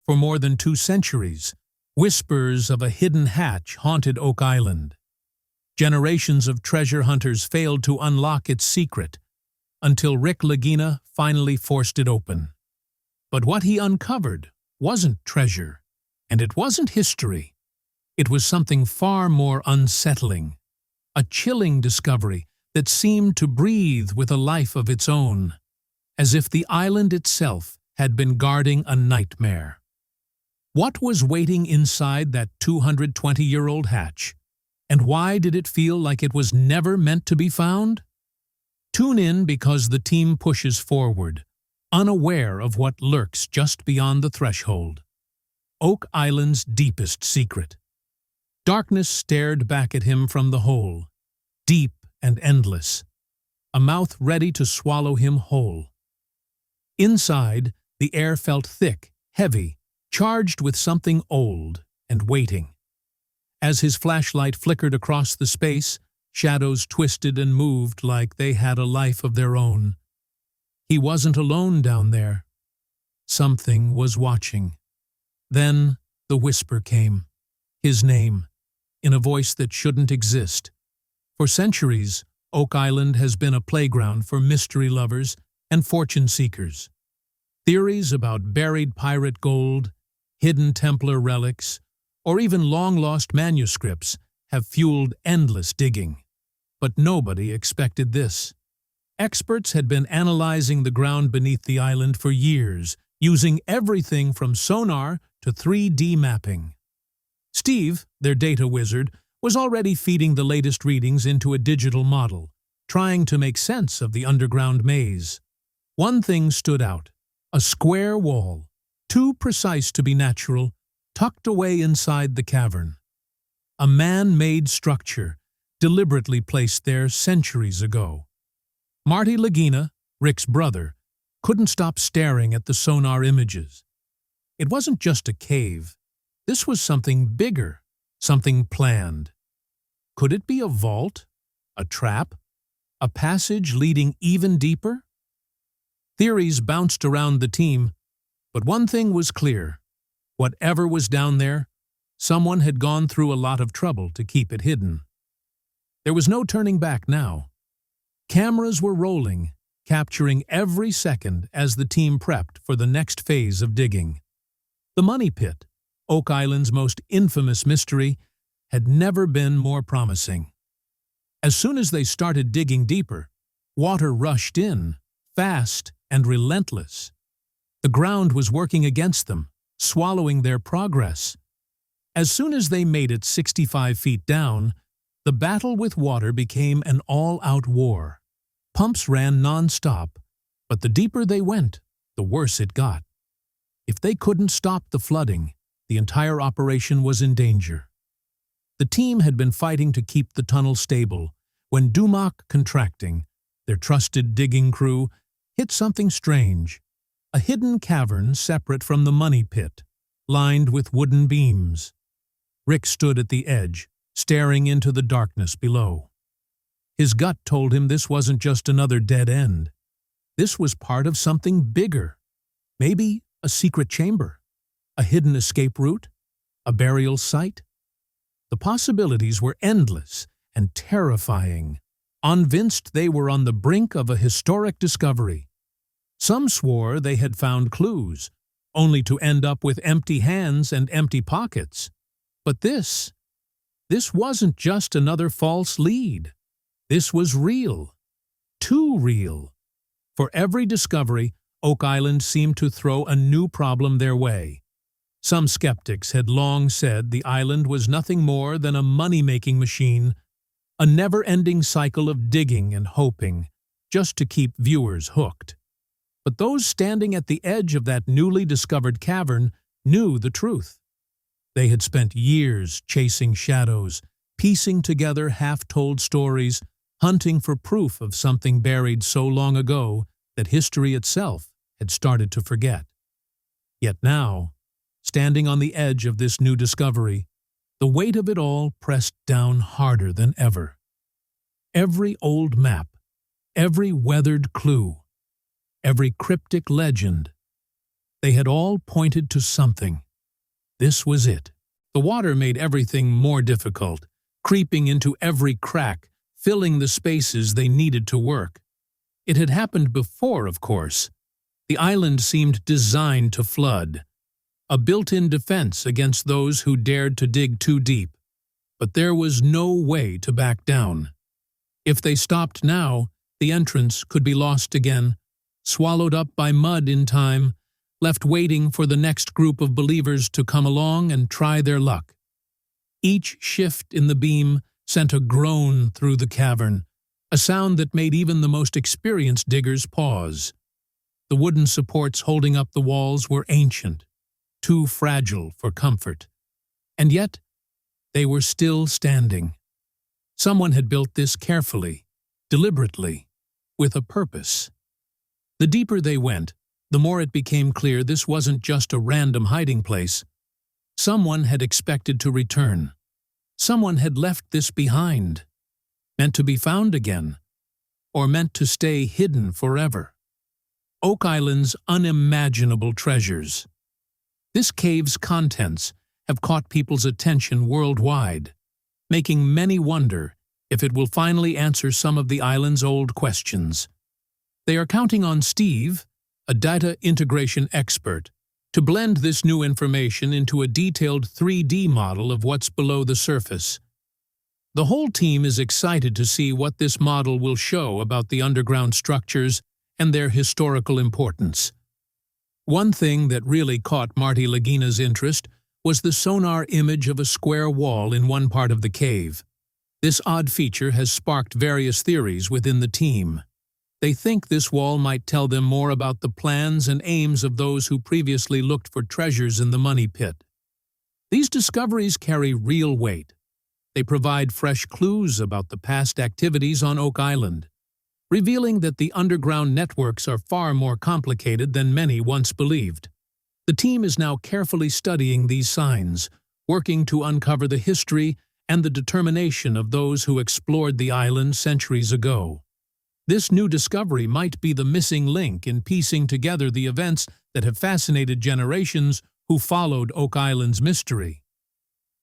For more than 2 centuries, whispers of a hidden hatch haunted Oak Island. Generations of treasure hunters failed to unlock its secret, until Rick Lagina finally forced it open. But what he uncovered wasn't treasure, and it wasn't history. It was something far more unsettling, a chilling discovery that seemed to breathe with a life of its own, as if the island itself had been guarding a nightmare. What was waiting inside that 220-year-old hatch, and why did it feel like it was never meant to be found? Tune in because the team pushes forward, unaware of what lurks just beyond the threshold. Oak Island's deepest secret. Darkness stared back at him from the hole, deep and endless, a mouth ready to swallow him whole. Inside, the air felt thick, heavy, charged with something old and waiting. As his flashlight flickered across the space, shadows twisted and moved like they had a life of their own. He wasn't alone down there. Something was watching. Then the whisper came, his name, in a voice that shouldn't exist. For centuries, Oak Island has been a playground for mystery lovers and fortune seekers. Theories about buried pirate gold, hidden Templar relics, or even long-lost manuscripts have fueled endless digging. But nobody expected this. Experts had been analyzing the ground beneath the island for years, using everything from sonar to 3D mapping. Steve, their data wizard, was already feeding the latest readings into a digital model, trying to make sense of the underground maze. One thing stood out: a square wall, too precise to be natural, tucked away inside the cavern. A man-made structure, deliberately placed there centuries ago. Marty Lagina, Rick's brother, couldn't stop staring at the sonar images. It wasn't just a cave. This was something bigger, something planned. Could it be a vault? A trap? A passage leading even deeper? Theories bounced around the team, but one thing was clear. Whatever was down there, someone had gone through a lot of trouble to keep it hidden. There was no turning back now. Cameras were rolling, capturing every second as the team prepped for the next phase of digging. The Money Pit, Oak Island's most infamous mystery, had never been more promising. As soon as they started digging deeper, water rushed in, fast and relentless. The ground was working against them, swallowing their progress. As soon as they made it 65 feet down, the battle with water became an all-out war. Pumps ran non-stop, but the deeper they went, the worse it got. If they couldn't stop the flooding, the entire operation was in danger. The team had been fighting to keep the tunnel stable when Dumac Contracting, their trusted digging crew, hit something strange. A hidden cavern separate from the Money Pit, lined with wooden beams. Rick stood at the edge, staring into the darkness below. His gut told him this wasn't just another dead end. This was part of something bigger. Maybe a secret chamber, a hidden escape route, a burial site. The possibilities were endless and terrifying. Convinced they were on the brink of a historic discovery. Some swore they had found clues, only to end up with empty hands and empty pockets. But this wasn't just another false lead. This was real. Too real. For every discovery, Oak Island seemed to throw a new problem their way. Some skeptics had long said the island was nothing more than a money-making machine, a never-ending cycle of digging and hoping, just to keep viewers hooked. But those standing at the edge of that newly discovered cavern knew the truth. They had spent years chasing shadows, piecing together half-told stories, hunting for proof of something buried so long ago that history itself had started to forget. Yet now, standing on the edge of this new discovery, the weight of it all pressed down harder than ever. Every old map, every weathered clue, every cryptic legend, They had all pointed to something. This was it. The water made everything more difficult, creeping into every crack, filling the spaces they needed to work. It had happened before, of course. The island seemed designed to flood, a built-in defense against those who dared to dig too deep. But there was no way to back down. If they stopped now, the entrance could be lost again, swallowed up by mud in time, left waiting for the next group of believers to come along and try their luck. Each shift in the beam sent a groan through the cavern, a sound that made even the most experienced diggers pause. The wooden supports holding up the walls were ancient, too fragile for comfort. And yet, they were still standing. Someone had built this carefully, deliberately, with a purpose. The deeper they went, the more it became clear this wasn't just a random hiding place. Someone had expected to return. Someone had left this behind, meant to be found again, or meant to stay hidden forever. Oak Island's unimaginable treasures. This cave's contents have caught people's attention worldwide, making many wonder if it will finally answer some of the island's old questions. They are counting on Steve, a data integration expert, to blend this new information into a detailed 3D model of what's below the surface. The whole team is excited to see what this model will show about the underground structures and their historical importance. One thing that really caught Marty Lagina's interest was the sonar image of a square wall in one part of the cave. This odd feature has sparked various theories within the team. They think this wall might tell them more about the plans and aims of those who previously looked for treasures in the money pit. These discoveries carry real weight. They provide fresh clues about the past activities on Oak Island, revealing that the underground networks are far more complicated than many once believed. The team is now carefully studying these signs, working to uncover the history and the determination of those who explored the island centuries ago. This new discovery might be the missing link in piecing together the events that have fascinated generations who followed Oak Island's mystery.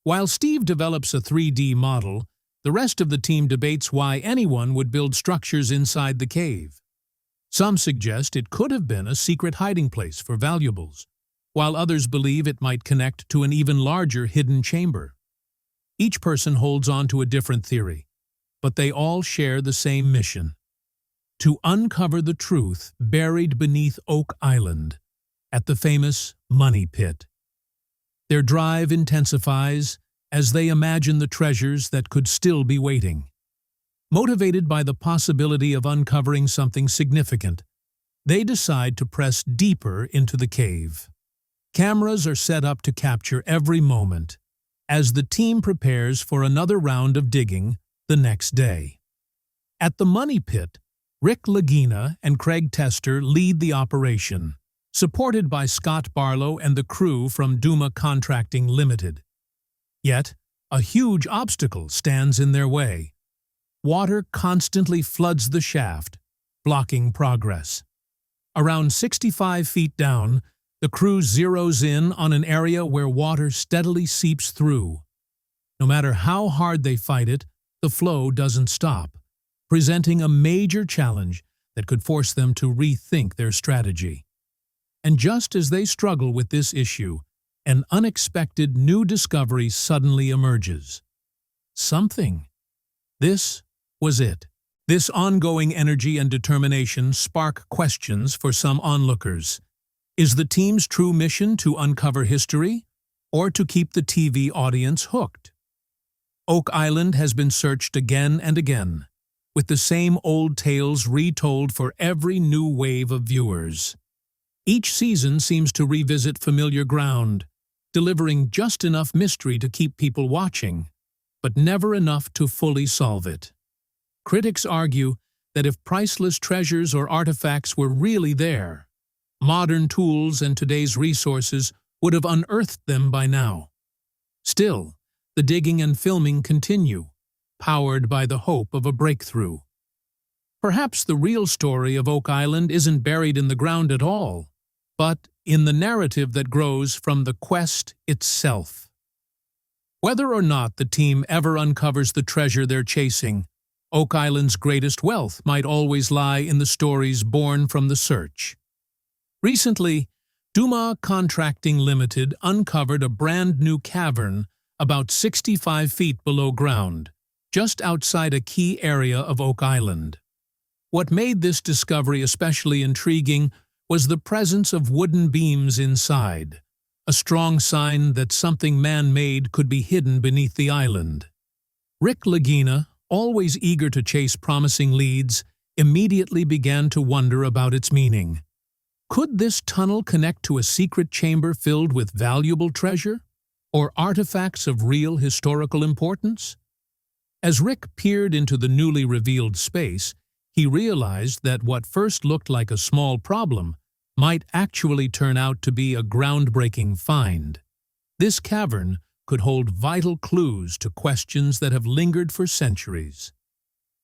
While Steve develops a 3D model, the rest of the team debates why anyone would build structures inside the cave. Some suggest it could have been a secret hiding place for valuables, while others believe it might connect to an even larger hidden chamber. Each person holds on to a different theory, but they all share the same mission: to uncover the truth buried beneath Oak Island at the famous Money Pit. Their drive intensifies as they imagine the treasures that could still be waiting. Motivated by the possibility of uncovering something significant, they decide to press deeper into the cave. Cameras are set up to capture every moment as the team prepares for another round of digging the next day. At the Money Pit, Rick Lagina and Craig Tester lead the operation, supported by Scott Barlow and the crew from Duma Contracting Limited. Yet, a huge obstacle stands in their way. Water constantly floods the shaft, blocking progress. Around 65 feet down, the crew zeroes in on an area where water steadily seeps through. No matter how hard they fight it, the flow doesn't stop, presenting a major challenge that could force them to rethink their strategy. And just as they struggle with this issue, an unexpected new discovery suddenly emerges. Something. This was it. This ongoing energy and determination spark questions for some onlookers. Is the team's true mission to uncover history, or to keep the TV audience hooked? Oak Island has been searched again and again, with the same old tales retold for every new wave of viewers. Each season seems to revisit familiar ground, delivering just enough mystery to keep people watching, but never enough to fully solve it. Critics argue that if priceless treasures or artifacts were really there, modern tools and today's resources would have unearthed them by now. Still, the digging and filming continue, powered by the hope of a breakthrough. Perhaps the real story of Oak Island isn't buried in the ground at all, but in the narrative that grows from the quest itself. Whether or not the team ever uncovers the treasure they're chasing, Oak Island's greatest wealth might always lie in the stories born from the search. Recently, Duma Contracting Limited uncovered a brand new cavern about 65 feet below ground, just outside a key area of Oak Island. What made this discovery especially intriguing was the presence of wooden beams inside, a strong sign that something man-made could be hidden beneath the island. Rick Lagina, always eager to chase promising leads, immediately began to wonder about its meaning. Could this tunnel connect to a secret chamber filled with valuable treasure, or artifacts of real historical importance? As Rick peered into the newly revealed space, he realized that what first looked like a small problem might actually turn out to be a groundbreaking find. This cavern could hold vital clues to questions that have lingered for centuries.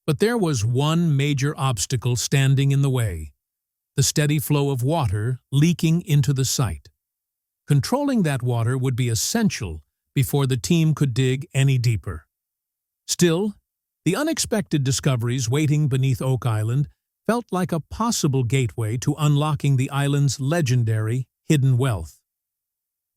But there was one major obstacle standing in the way: the steady flow of water leaking into the site. Controlling that water would be essential before the team could dig any deeper. Still, the unexpected discoveries waiting beneath Oak Island felt like a possible gateway to unlocking the island's legendary hidden wealth.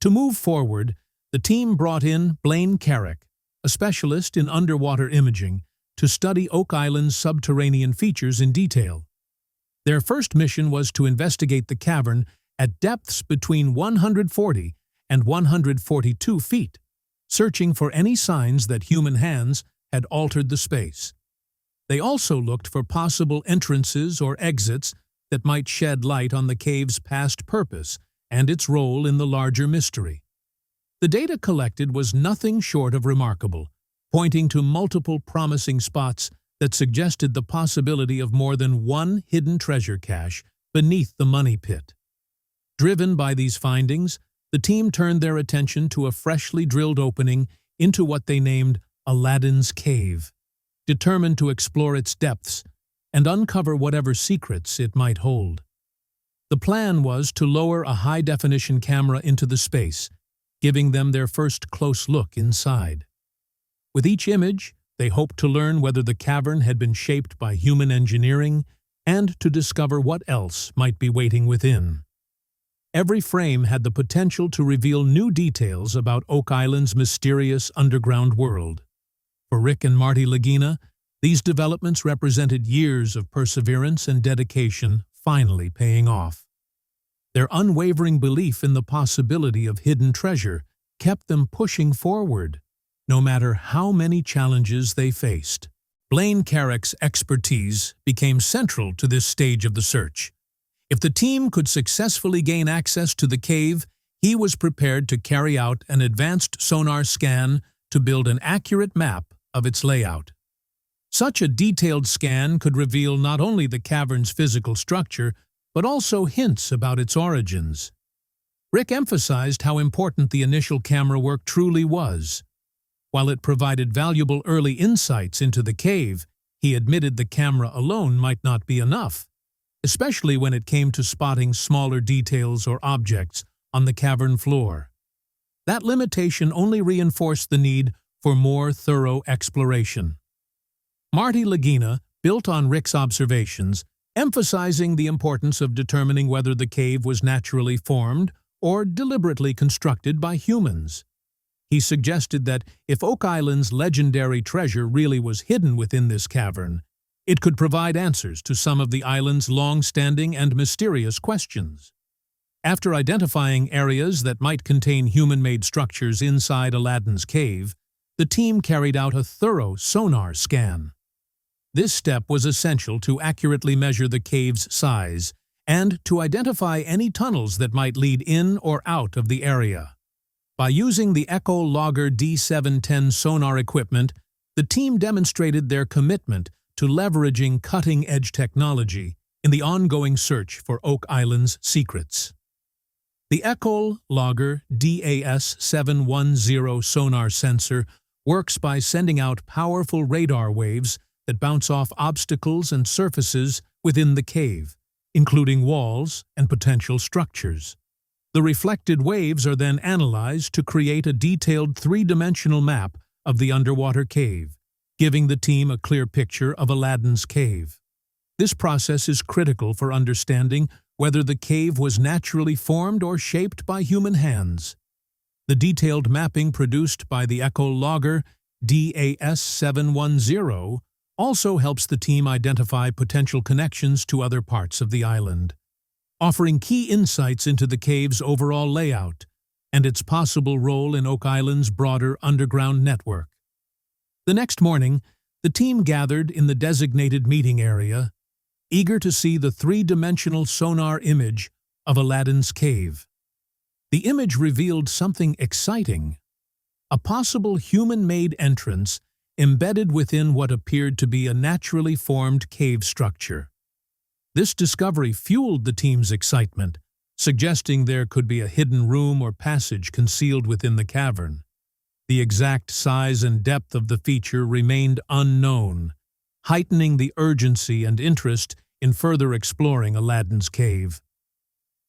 To move forward, the team brought in Blaine Carrick, a specialist in underwater imaging, to study Oak Island's subterranean features in detail. Their first mission was to investigate the cavern at depths between 140 and 142 feet, searching for any signs that human hands had altered the space. They also looked for possible entrances or exits that might shed light on the cave's past purpose and its role in the larger mystery. The data collected was nothing short of remarkable, pointing to multiple promising spots that suggested the possibility of more than one hidden treasure cache beneath the money pit. Driven by these findings, the team turned their attention to a freshly drilled opening into what they named Aladdin's Cave, determined to explore its depths and uncover whatever secrets it might hold. The plan was to lower a high-definition camera into the space, giving them their first close look inside. With each image, they hoped to learn whether the cavern had been shaped by human engineering and to discover what else might be waiting within. Every frame had the potential to reveal new details about Oak Island's mysterious underground world. For Rick and Marty Lagina, these developments represented years of perseverance and dedication finally paying off. Their unwavering belief in the possibility of hidden treasure kept them pushing forward, no matter how many challenges they faced. Blaine Carrick's expertise became central to this stage of the search. If the team could successfully gain access to the cave, he was prepared to carry out an advanced sonar scan to build an accurate map of its layout. Such a detailed scan could reveal not only the cavern's physical structure, but also hints about its origins. Rick emphasized how important the initial camera work truly was. While it provided valuable early insights into the cave, he admitted the camera alone might not be enough, especially when it came to spotting smaller details or objects on the cavern floor. That limitation only reinforced the need for more thorough exploration. Marty Lagina built on Rick's observations, emphasizing the importance of determining whether the cave was naturally formed or deliberately constructed by humans. He suggested that if Oak Island's legendary treasure really was hidden within this cavern, it could provide answers to some of the island's long-standing and mysterious questions. After identifying areas that might contain human-made structures inside Aladdin's cave, the team carried out a thorough sonar scan. This step was essential to accurately measure the cave's size and to identify any tunnels that might lead in or out of the area. By using the Echologger D710 sonar equipment, the team demonstrated their commitment to leveraging cutting-edge technology in the ongoing search for Oak Island's secrets. The Echologger DAS710 sonar sensor works by sending out powerful radar waves that bounce off obstacles and surfaces within the cave, including walls and potential structures. The reflected waves are then analyzed to create a detailed three-dimensional map of the underwater cave, giving the team a clear picture of Aladdin's cave. This process is critical for understanding whether the cave was naturally formed or shaped by human hands. The detailed mapping produced by the Echo Logger DAS-710 also helps the team identify potential connections to other parts of the island, offering key insights into the cave's overall layout and its possible role in Oak Island's broader underground network. The next morning, the team gathered in the designated meeting area, eager to see the three-dimensional sonar image of Aladdin's cave. The image revealed something exciting: a possible human-made entrance embedded within what appeared to be a naturally formed cave structure. This discovery fueled the team's excitement, suggesting there could be a hidden room or passage concealed within the cavern. The exact size and depth of the feature remained unknown, heightening the urgency and interest in further exploring Aladdin's cave.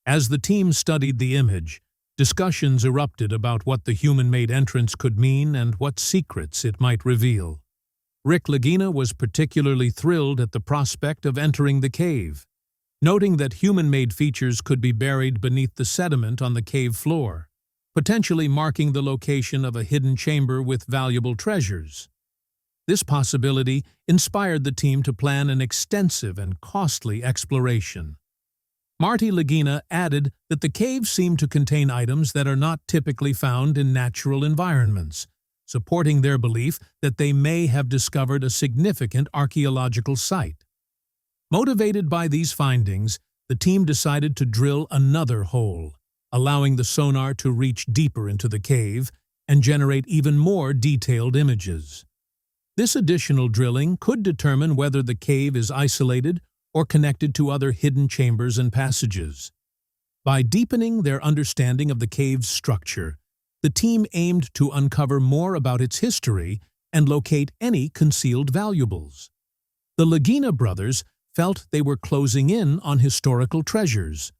As the team studied the image, discussions erupted about what the human-made entrance could mean and what secrets it might reveal. Lagina was particularly thrilled at the prospect of entering the cave, noting that human-made features could be buried beneath the sediment on the cave floor, potentially marking the location of a hidden chamber with valuable treasures. This possibility inspired the team to plan an extensive and costly exploration. Lagina added that the cave seemed to contain items that are not typically found in natural environments, supporting their belief that they may have discovered a significant archaeological site. Motivated by these findings, the team decided to drill another hole, allowing the sonar to reach deeper into the cave and generate even more detailed images. This additional drilling could determine whether the cave is isolated or connected to other hidden chambers and passages. By deepening their understanding of the cave's structure, the team aimed to uncover more about its history and locate any concealed valuables. The Lagina brothers felt they were closing in on historical treasures,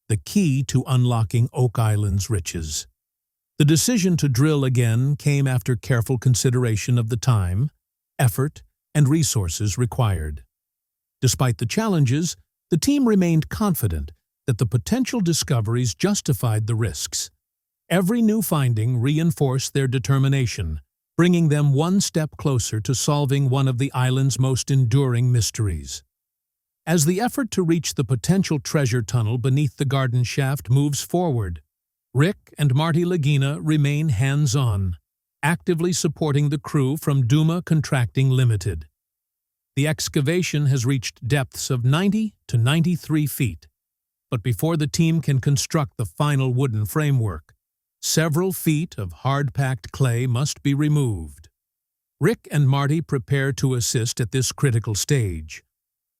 the key to unlocking Oak Island's riches. The decision to drill again came after careful consideration of the time, effort, and resources required. Despite the challenges, the team remained confident that the potential discoveries justified the risks. Every new finding reinforced their determination, bringing them one step closer to solving one of the island's most enduring mysteries. As the effort to reach the potential treasure tunnel beneath the garden shaft moves forward, Rick and Lagina remain hands-on, actively supporting the crew from Duma Contracting Limited. The excavation has reached depths of 90 to 93 feet, but before the team can construct the final wooden framework, several feet of hard-packed clay must be removed. Rick and Marty prepare to assist at this critical stage.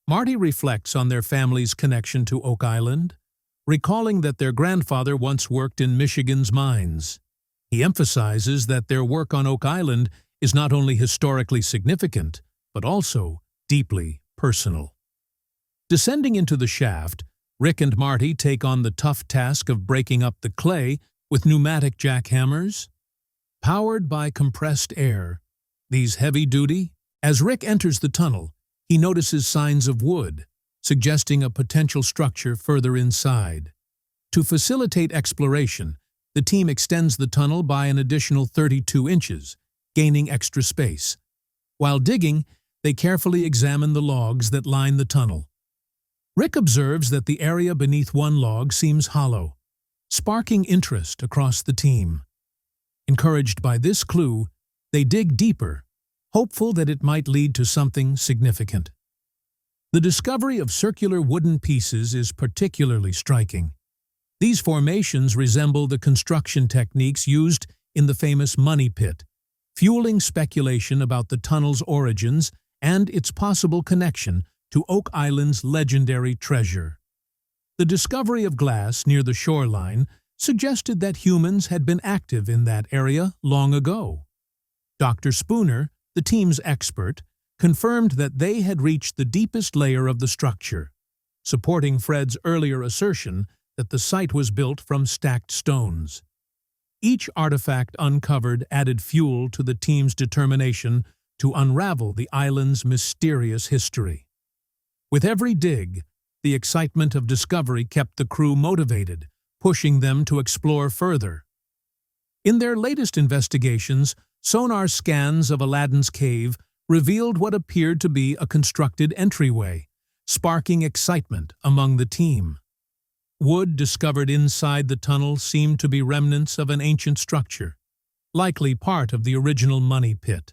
Marty reflects on their family's connection to Oak Island, recalling that their grandfather once worked in Michigan's mines. He emphasizes that their work on Oak Island is not only historically significant, but also deeply personal. Descending into the shaft, Rick and Marty take on the tough task of breaking up the clay with pneumatic jackhammers. Powered by compressed air, these heavy-duty, as Rick enters the tunnel, he notices signs of wood, suggesting a potential structure further inside. To facilitate exploration, the team extends the tunnel by an additional 32 inches, gaining extra space. While digging, they carefully examine the logs that line the tunnel. Rick observes that the area beneath one log seems hollow, sparking interest across the team. Encouraged by this clue, they dig deeper, hopeful that it might lead to something significant. The discovery of circular wooden pieces is particularly striking. These formations resemble the construction techniques used in the famous Money Pit, fueling speculation about the tunnel's origins and its possible connection to Oak Island's legendary treasure. The discovery of glass near the shoreline suggested that humans had been active in that area long ago. Dr. Spooner, the team's expert, confirmed that they had reached the deepest layer of the structure, supporting Fred's earlier assertion that the site was built from stacked stones. Each artifact uncovered added fuel to the team's determination to unravel the island's mysterious history. With every dig, the excitement of discovery kept the crew motivated, pushing them to explore further. In their latest investigations, sonar scans of Aladdin's cave revealed what appeared to be a constructed entryway, sparking excitement among the team. Wood discovered inside the tunnel seemed to be remnants of an ancient structure, likely part of the original money pit.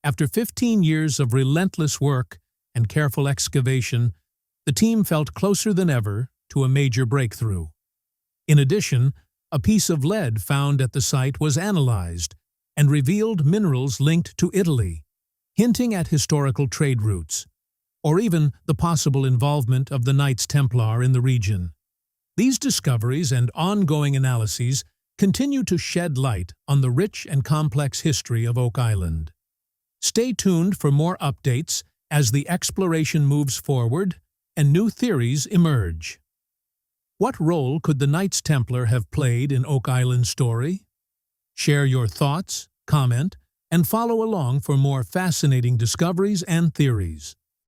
After 15 years of relentless work and careful excavation, the team felt closer than ever to a major breakthrough. In addition, a piece of lead found at the site was analyzed and revealed minerals linked to Italy, hinting at historical trade routes, or even the possible involvement of the Knights Templar in the region. These discoveries and ongoing analyses continue to shed light on the rich and complex history of Oak Island. Stay tuned for more updates as the exploration moves forward and new theories emerge. What role could the Knights Templar have played in Oak Island's story? Share your thoughts, comment, and follow along for more fascinating discoveries and theories.